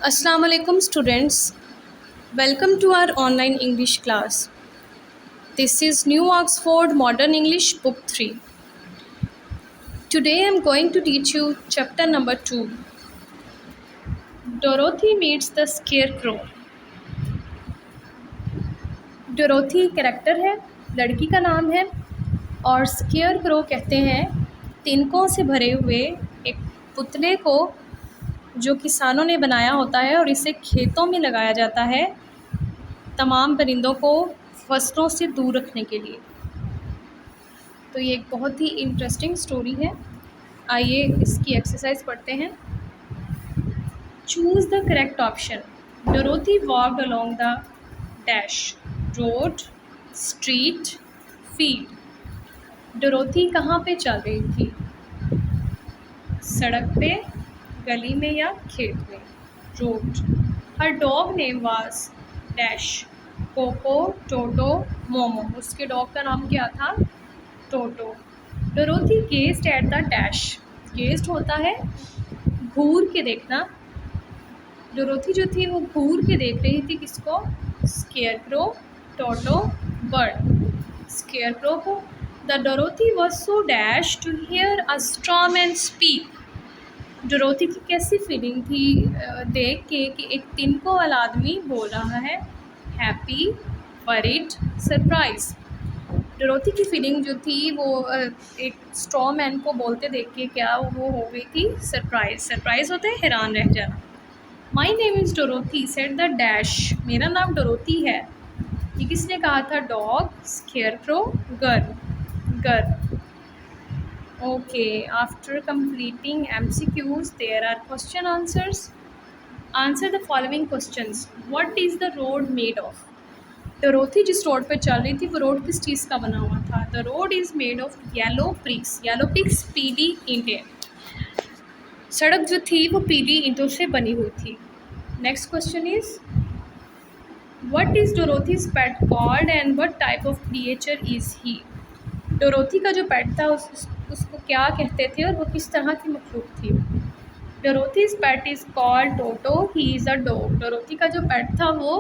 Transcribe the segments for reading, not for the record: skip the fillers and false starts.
Assalamu alaikum students. Welcome to our online English class. This is New Oxford Modern English Book 3. Today I am going to teach you chapter number 2. Dorothy meets the Scarecrow. Dorothy character है, लड़की का नाम है और scarecrow कहते हैं तिनकों से भरे हुए एक पुतले को जो किसानों ने बनाया होता है और इसे खेतों में लगाया जाता है तमाम परिंदों को फसलों से दूर रखने के लिए। तो ये एक बहुत ही इंटरेस्टिंग स्टोरी है। आइए इसकी एक्सरसाइज पढ़ते हैं। Choose the correct option. Dorothy walked along the dash road street field. Dorothy कहाँ पे चल रही थी? सड़क पे, गली में या खेत में? Road. Her dog name was dash Coco Toto Momo. उसके डॉग का नाम क्या था? Toto. Dorothy gazed at the dash. Gazed होता है घूर के देखना। डोरोथी जो थी वो घूर के देख रही थी किसको? Scarecrow, Toto, bird. स्केयरक्रो को। The Dorothy was so dash to hear a straw man speak. Dorothy की कैसी फीलिंग थी देख के कि एक तिनको वाला आदमी बोल रहा है? Happy, worried, surprise. डोरोथी की फीलिंग जो थी वो एक स्ट्रॉ मैन को बोलते देख के क्या वो हो गई थी? सरप्राइज। सरप्राइज होता है हैरान रह जाना। My name is Dorothy said the dash. मेरा नाम डोरोथी है। ये किसने कहा था? Dog, scarecrow, girl. Okay, after completing MCQs there are question answers. Answer the following questions. What is the road made of? Dorothy जिस रोड पे चल रही थी वो रोड किस चीज़ का बना हुआ था? The road is made of yellow bricks. Yellow bricks पीली ईंटें। सड़क जो थी वो पीली ईंटों से बनी हुई थी। Next question is what is Dorothy's pet called and what type of creature is he? डोरोथी का जो पेट था उसको क्या कहते थे और वो किस तरह की मखलूक थी? Dorothy's pet is called Toto, he is a dog. Dorothy का जो पेट था वो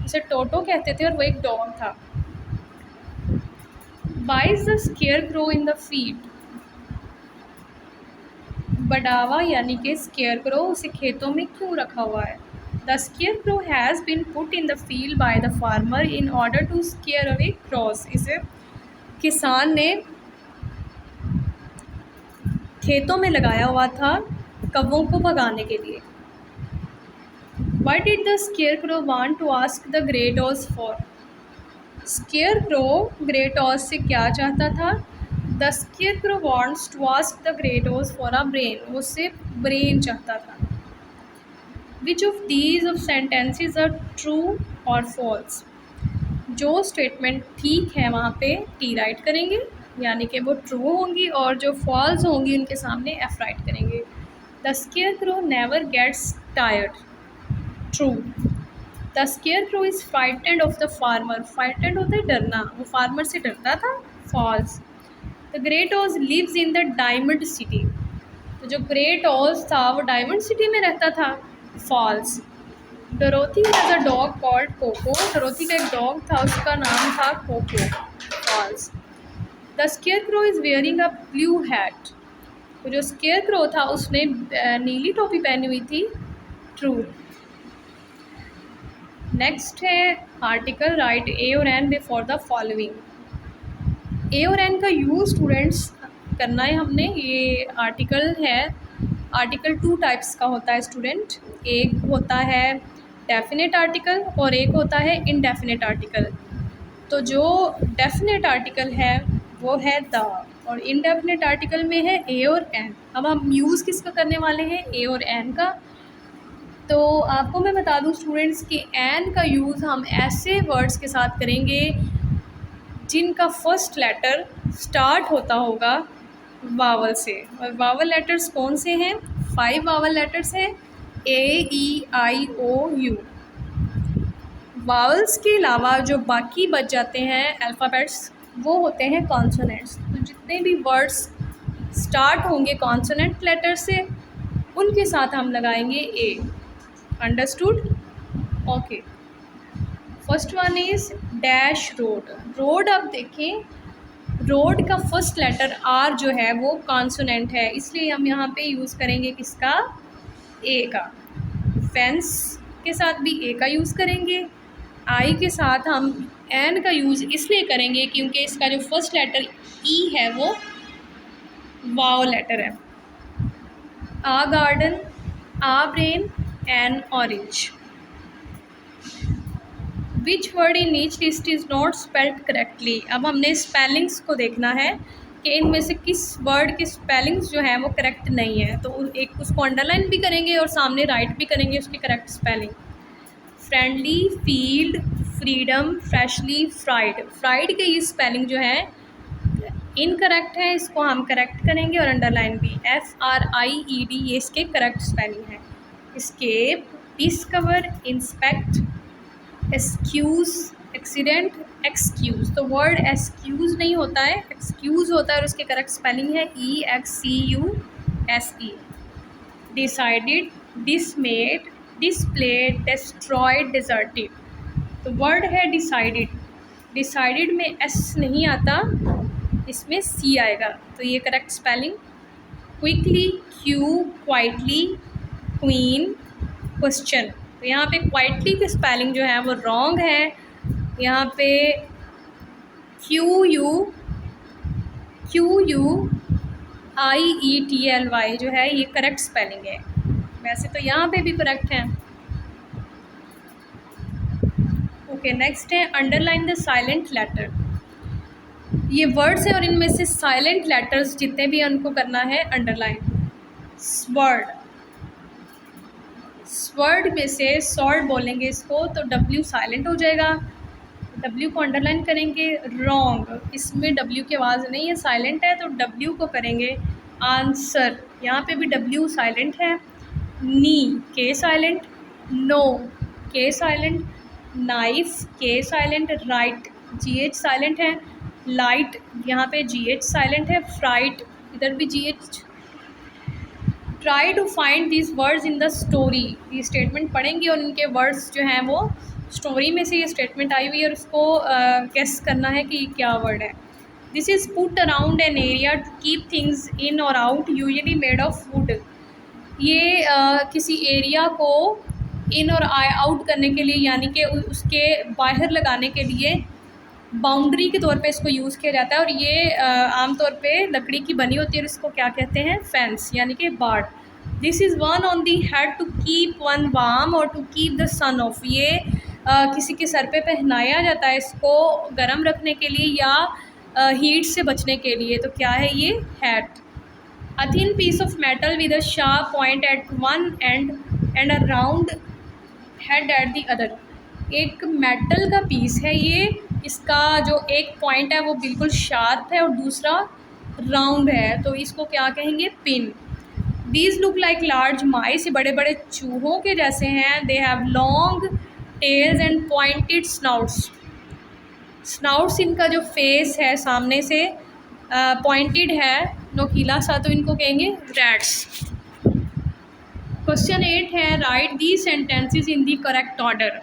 उसे टोटो कहते थे और वो एक डॉग था। Why is the scarecrow in the field? बडावा यानी कि स्केयरक्रो उसे खेतों में क्यों रखा हुआ है? The scarecrow has been put in the field by the farmer in order to scare away crows. इसे किसान ने खेतों में लगाया हुआ था कौवों को भगाने के लिए। Why did the scarecrow want to ask the grey dogs for? Scarecrow grey dog से क्या चाहता था? The scarecrow wants to ask the grey dog for a brain. वो उससे ब्रेन चाहता था। Which of these of sentences are true और false? जो स्टेटमेंट ठीक है वहाँ पे टी राइट करेंगे यानी कि वो ट्रू होंगी और जो फॉल्स होंगी उनके सामने एफ राइट करेंगे। The scarecrow never gets tired. True. The scarecrow is frightened of the farmer. Frightened होता है डरना, वो फार्मर से डरता था। False. The great Oz lives in the diamond city. तो जो ग्रेट ऑज था वो डायमंड सिटी में रहता था। False. Dorothy has a dog called Coco. Dorothy का एक डॉग था उसका नाम था Coco. False. The scarecrow is wearing a blue hat. तो जो स्केयरक्रो था उसने नीली टोपी पहनी हुई थी। ट्रू। नेक्स्ट है आर्टिकल राइट ए और एन बिफोर द फॉलोइंग। ए और एन का यूज़ स्टूडेंट्स करना है हमने। ये आर्टिकल है, आर्टिकल 2 टाइप्स का होता है स्टूडेंट। एक होता है डेफिनेट आर्टिकल और एक होता है इनडेफिनेट आर्टिकल। तो जो डेफिनेट आर्टिकल है वो है द और इनडेफिनेट आर्टिकल में है ए और एन। अब हम यूज़ किसका करने वाले हैं? ए और एन का। तो आपको मैं बता दूं स्टूडेंट्स कि एन का यूज़ हम ऐसे वर्ड्स के साथ करेंगे जिनका फर्स्ट लेटर स्टार्ट होता होगा वावल से। और वावल लेटर्स कौन से हैं? 5 वावल लेटर्स हैं, ए ई आई ओ यू। वावल्स के अलावा जो बाकी बच जाते हैं अल्फ़ाबेट्स वो होते हैं कॉन्सोनेंट्स। तो जितने भी वर्ड्स स्टार्ट होंगे कॉन्सोनेंट लेटर से उनके साथ हम लगाएंगे a. Understood? Okay, first one is dash road. Road, अब देखें, रोड का फर्स्ट लेटर आर जो है वो कॉन्सोनेंट है, इसलिए हम यहाँ पे यूज़ करेंगे किसका? ए का। फेंस के साथ भी ए का यूज़ करेंगे। आई के साथ हम एन का यूज़ इसलिए करेंगे क्योंकि इसका जो फर्स्ट लेटर ई है वो वाव लेटर है। A garden, a brain, an orange. Which word in each list is not spelled correctly. अब हमने स्पेलिंग्स को देखना है कि इनमें से किस वर्ड के स्पेलिंग्स जो है वो करेक्ट नहीं है, तो एक उसको अंडरलाइन भी करेंगे और सामने राइट भी करेंगे उसकी correct spelling. Friendly, field, freedom, freshly, fried. Fried के ये स्पेलिंग जो है इनकरेक्ट है, इसको हम करेक्ट करेंगे और अंडरलाइन भी। FRIED ये इसके करेक्ट स्पेलिंग है। Escape, discover, inspect, excuse, accident, excuse. तो वर्ड एक्सक्यूज़ नहीं होता है, एक्सक्यूज़ होता है और उसके करेक्ट स्पेलिंग है EXCUSE। Decided, डिसमेड, displayed, destroyed, deserted. तो वर्ड है डिसाइडेड। डिसाइडेड में एस नहीं आता, इसमें सी आएगा, तो ये correct spelling. Quickly, Q, quietly, queen, question. तो यहाँ पे क्वाइटली की स्पेलिंग जो है वो रॉन्ग है। यहाँ पे QUIETLY जो है ये करेक्ट स्पेलिंग है। वैसे तो यहाँ पे भी करेक्ट है। ओके, नेक्स्ट है अंडरलाइन द साइलेंट लेटर। ये वर्ड्स हैं और इनमें से साइलेंट लेटर्स जितने भी हैं उनको करना है अंडरलाइन। स्वर्ड, स्वर्ड में से सॉर्ड बोलेंगे इसको, तो W साइलेंट हो जाएगा, W को अंडरलाइन करेंगे। रॉन्ग, इसमें W की आवाज़ नहीं है, साइलेंट है, तो W को करेंगे आंसर। यहाँ पे भी W साइलेंट है। Knee, K silent. Know, K silent. Knife, K silent. Right, GH silent है। लाइट, यहाँ पे GH साइलेंट है। फ्राइट, इधर भी GH। Try to find this words in the story. ये स्टेटमेंट पढ़ेंगे और इनके वर्ड्स जो हैं वो स्टोरी में से ये स्टेटमेंट आई हुई है और उसको गेस करना है कि क्या वर्ड है। This is put around an area to keep things in or out, usually made of wood. ये किसी एरिया को इन और आउट करने के लिए, यानी कि उसके बाहर लगाने के लिए बाउंड्री के तौर पे इसको यूज़ किया जाता है। और ये आमतौर पे लकड़ी की बनी होती है और इसको क्या कहते हैं? फेंस, यानी कि बाड़। This is one on the head to keep one warm or to keep the sun off. ये किसी के सर पे पहनाया जाता है इसको गर्म रखने के लिए या हीट से बचने के लिए। तो क्या है ये? Hat. A thin piece of metal with a sharp point at one end and a round head at the other. एक मेटल का पीस है ये, इसका जो एक पॉइंट है वो बिल्कुल शार्प है और दूसरा राउंड है, तो इसको क्या कहेंगे? Pin. These look like large mice, ये बड़े बड़े चूहों के जैसे हैं। They have long tails and pointed snouts. Snouts इनका जो फेस है सामने से पॉइंटेड है, नोकीला सा, तो इनको कहेंगे रैट्स। क्वेश्चन 8 है right the sentences in the correct order.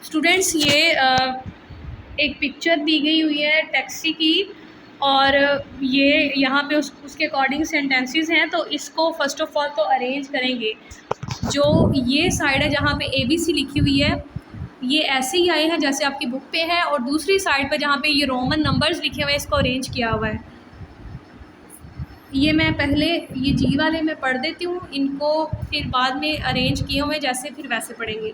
Students, ये एक पिक्चर दी गई हुई है टैक्सी की और ये यहाँ पे उसके अकॉर्डिंग सेंटेंसेस हैं, तो इसको फर्स्ट ऑफ ऑल तो अरेंज करेंगे। जो ये साइड है जहाँ पे ABC लिखी हुई है, ये ऐसे ही आए हैं जैसे आपकी बुक पे है, और दूसरी साइड पे जहाँ पे ये रोमन नंबर्स लिखे हुए हैं इसको अरेंज किया हुआ है। ये मैं पहले ये G वाले में पढ़ देती हूँ, इनको फिर बाद में अरेंज किए हुए जैसे फिर वैसे पढ़ेंगे।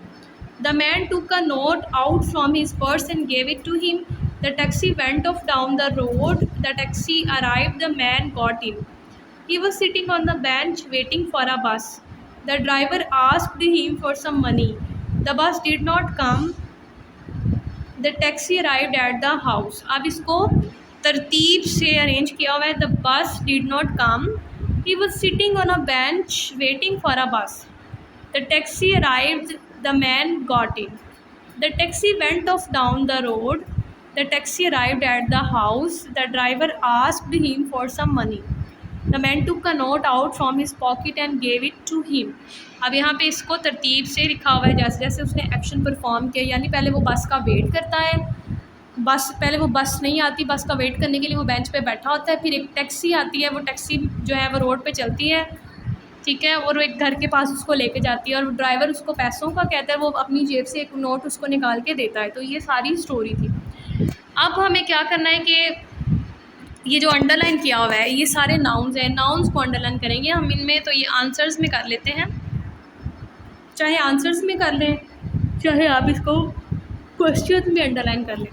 The man took a note out from his purse and gave it to him. The taxi went off down the road. The taxi arrived. The man got in. He was sitting on the bench waiting for a bus. The driver asked him for some money. The bus did not come. The taxi arrived at the house. अब इसको तरतीब से arrange किया हुआ है। The bus did not come. He was sitting on a bench waiting for a bus. The taxi arrived. The man got in. The taxi went off down the road. The taxi arrived at the house. The driver asked him for some money. The man took a note out from his pocket and gave it to him. अब यहाँ पे इसको तरतीब से लिखा हुआ है जैसे जैसे उसने एक्शन परफॉर्म किया, यानी पहले वो बस का वेट करता है, पहले वो बस नहीं आती, बस का वेट करने के लिए वो बेंच पे बैठा होता है, फिर एक टैक्सी आती है, वो टैक्सी जो है वो रोड पे चलती है, ठीक है, और वो एक घर के पास उसको लेके जाती है और ड्राइवर उसको पैसों का कहता है, वो अपनी जेब से एक नोट उसको निकाल के देता है। तो ये सारी स्टोरी थी। अब हमें क्या करना है कि ये जो अंडरलाइन किया हुआ है ये सारे नाउन्स हैं, नाउन्स को अंडरलाइन करेंगे हम इनमें। तो ये आंसर्स में कर लेते हैं, चाहे आंसर्स में कर लें, चाहे आप इसको क्वेश्चन में अंडरलाइन कर लें।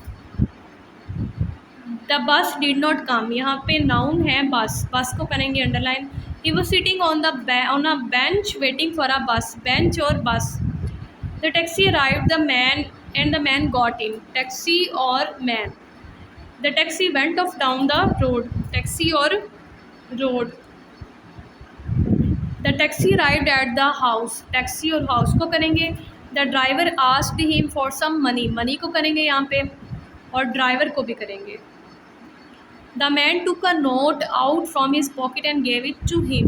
The bus did not come, यहाँ पे नाउन है बस, बस को करेंगे underline. He was sitting on a bench waiting for a bus, bench और bus. The taxi arrived the man and the man got in, taxi और man. The taxi went off down the road, taxi और road. The taxi arrived at the house, taxi और house को करेंगे। The driver asked him for some money, money को करेंगे यहाँ पे और ड्राइवर को भी करेंगे। The man took a note out from his pocket and gave it to him,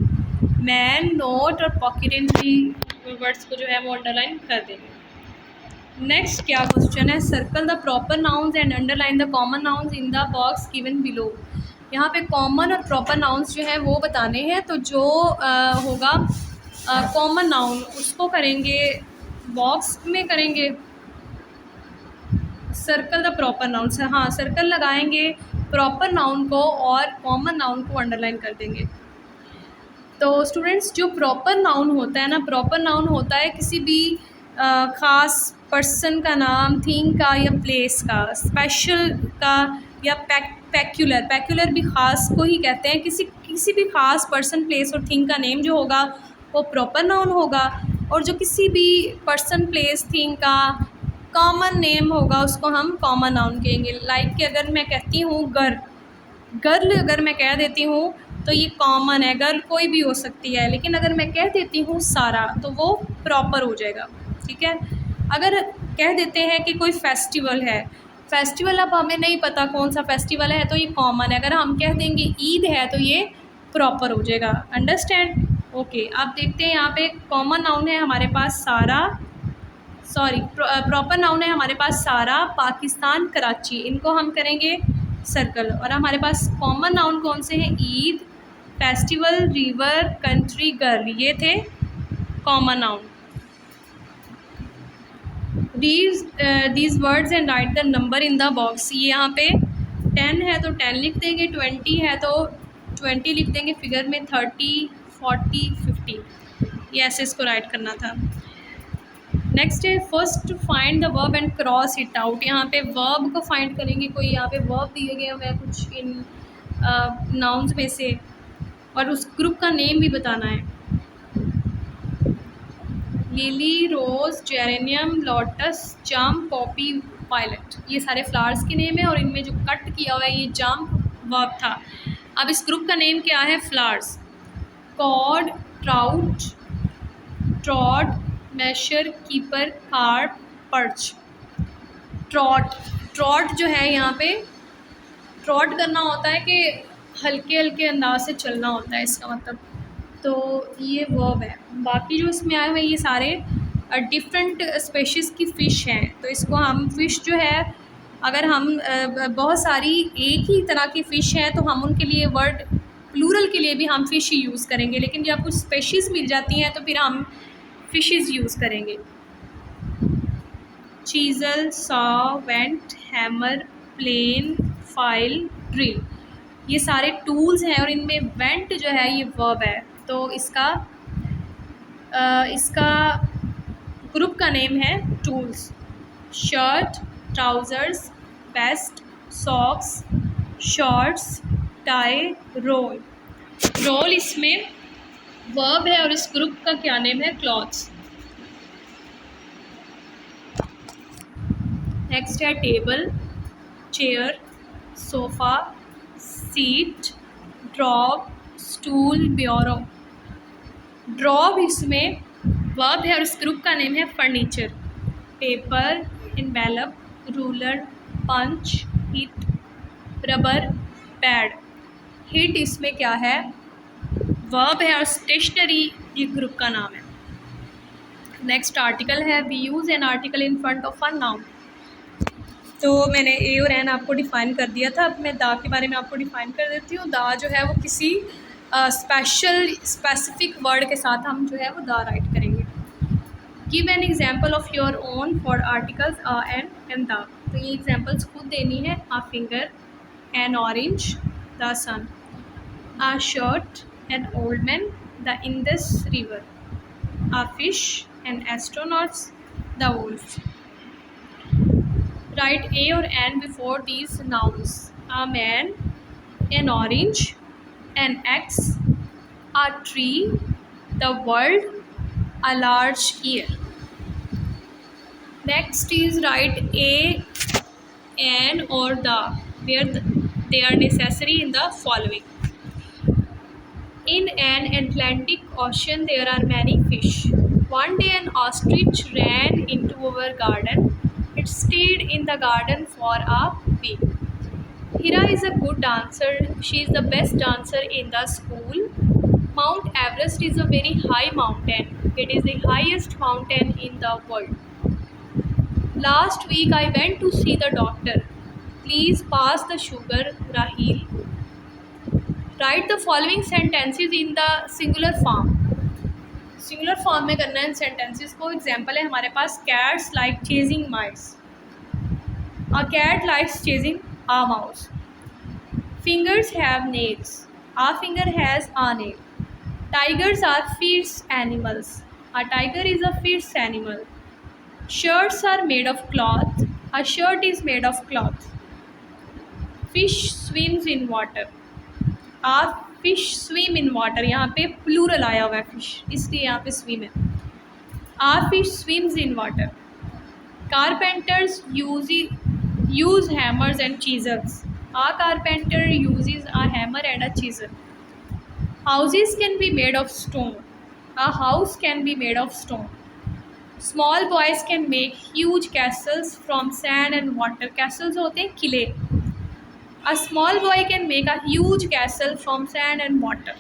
man, note और पॉकेट इन की वर्ड्स को जो है वो अंडरलाइन कर देंगे। नेक्स्ट क्या क्वेश्चन है, circle the proper nouns and underline the common nouns in the box given below. यहाँ पे कॉमन और प्रॉपर नाउन्स जो है वो बताने हैं, तो जो होगा कॉमन नाउन उसको करेंगे बॉक्स में करेंगे। सर्कल द प्रॉपर नाउन, हाँ सर्कल लगाएंगे प्रॉपर नाउन को और कॉमन नाउन को अंडरलाइन कर देंगे। तो स्टूडेंट्स जो प्रॉपर नाउन होता है ना, प्रॉपर नाउन होता है किसी भी ख़ास पर्सन का नाम, थिंग का या प्लेस का, स्पेशल का या पैक्यूलर, पैक्यूलर भी ख़ास को ही कहते हैं। किसी भी ख़ास पर्सन, प्लेस और थिंग का नेम जो होगा वो प्रॉपर नाउन होगा, और जो किसी भी पर्सन, प्लेस, थिंग का कॉमन नेम होगा उसको हम कॉमन नाउन कहेंगे। लाइक कि अगर मैं कहती हूँ गर्ल अगर मैं कह देती हूँ तो ये कॉमन है, गर्ल कोई भी हो सकती है, लेकिन अगर मैं कह देती हूँ सारा तो वो प्रॉपर हो जाएगा, ठीक है। अगर कह देते हैं कि कोई फेस्टिवल है, फेस्टिवल अब हमें नहीं पता कौन सा फेस्टिवल है तो ये कॉमन है, अगर हम कह देंगे ईद है तो ये प्रॉपर हो जाएगा। अंडरस्टैंड? ओके, अब देखते हैं यहाँ पे कॉमन नाउन है हमारे पास सारा, प्रॉपर नाउन है हमारे पास सारा, पाकिस्तान, कराची, इनको हम करेंगे सर्कल। और हमारे पास कॉमन नाउन कौन से हैं, Eid, festival, river, country, girl, ये थे common noun. These words and right the number in the box, ये यहाँ पे 10 है तो 10 लिख देंगे, 20 है तो 20 लिख देंगे फिगर में, 30, 40, 50, ये ऐसे इसको राइट करना था। नेक्स्ट है first find the verb and cross it out, यहाँ पे वर्ब को फाइंड करेंगे, कोई यहाँ पे वर्ब दिए गए हुए हैं कुछ इन नाउन्स में से, और उस ग्रुप का नेम भी बताना है। लिली, रोज़, जेरेनियम, लोटस, जाम, पॉपी, वायलेट, ये सारे फ्लावर्स के नेम है, और इनमें जो कट किया हुआ है ये जाम वर्ब था। अब इस ग्रुप का नेम क्या है, flowers. Cod, trout, trot, masher, keeper, carp, perch. Trot जो है यहाँ पे ट्रॉट करना होता है कि हल्के हल्के अंदाज से चलना होता है इसका मतलब, तो ये वर्ब है। बाकी जो इसमें आए हुए ये सारे डिफरेंट स्पेशीज़ की फ़िश हैं, तो इसको हम फ़िश जो है, अगर हम बहुत सारी एक ही तरह की फ़िश है तो हम उनके लिए वर्ड प्लूरल के लिए भी हम फ़िश ही यूज़ करेंगे, लेकिन जब कुछ स्पेशीज़ मिल जाती हैं तो फिर हम फ़िशेज़ यूज़ करेंगे। Chisel, saw, vent, hammer, plane, file, drill, ये सारे टूल्स हैं और इनमें वेंट जो है ये वर्ब है, तो इसका ग्रुप का नेम है tools. Shirt, trousers, vest, socks, shorts, tie, roll. Roll इसमें वर्ब है और इस ग्रुप का क्या नेम है, क्लॉथ्स। नेक्स्ट है table, chair, sofa, seat, drop, stool, bureau. Drop इसमें वर्ब है और इस ग्रुप का नेम है furniture. Paper, envelope, ruler, punch, hit, rubber, pad. Hit इसमें क्या है, वर्ब है और स्टेशनरी ये ग्रुप का नाम है। नेक्स्ट आर्टिकल है we use an article in front of a noun. तो मैंने ए और एन आपको डिफ़ाइन कर दिया था, अब मैं दा के बारे में आपको डिफ़ाइन कर देती हूँ। दा जो है वो किसी स्पेसिफिक वर्ड के साथ हम जो है वो दा राइट करेंगे। Give an example of your own for articles a and the. तो ये एग्जाम्पल्स खुद देनी है। A finger, an orange, the sun, a shirt, an old man, the Indus river, a fish, an astronauts, the wolf. Write a or an before these nouns. A man, an orange, an axe, a tree, the world, a large ear. Next is write a, an or the where they are necessary in the following. In an Atlantic Ocean there are many fish. One day an ostrich ran into our garden. It stayed in the garden for a week. Hira is a good dancer. She is the best dancer in the school. Mount Everest is a very high mountain. It is the highest mountain in the world. Last week I went to see the doctor. Please pass the sugar, Rahil. Write the following sentences in the singular form. Singular form में करना है इन sentences को। Example है हमारे पास cats like chasing mice, a cat likes chasing a mouse. Fingers have nails. A finger has a nail. Tigers are fierce animals. A tiger is a fierce animal. Shirts are made of cloth. A shirt is made of cloth. Fish swims in water. A fish swim in water. यहाँ पे plural आया हुआ है fish, इसलिए यहाँ पे swim है। A fish swims in water. Carpenters use hammers and chisels. A carpenter uses a hammer and a chisel. Houses can be made of stone. A house can be made of stone. Small boys can make huge castles from sand and water. Castles होते हैं किले। A small boy can make a huge castle from sand and water.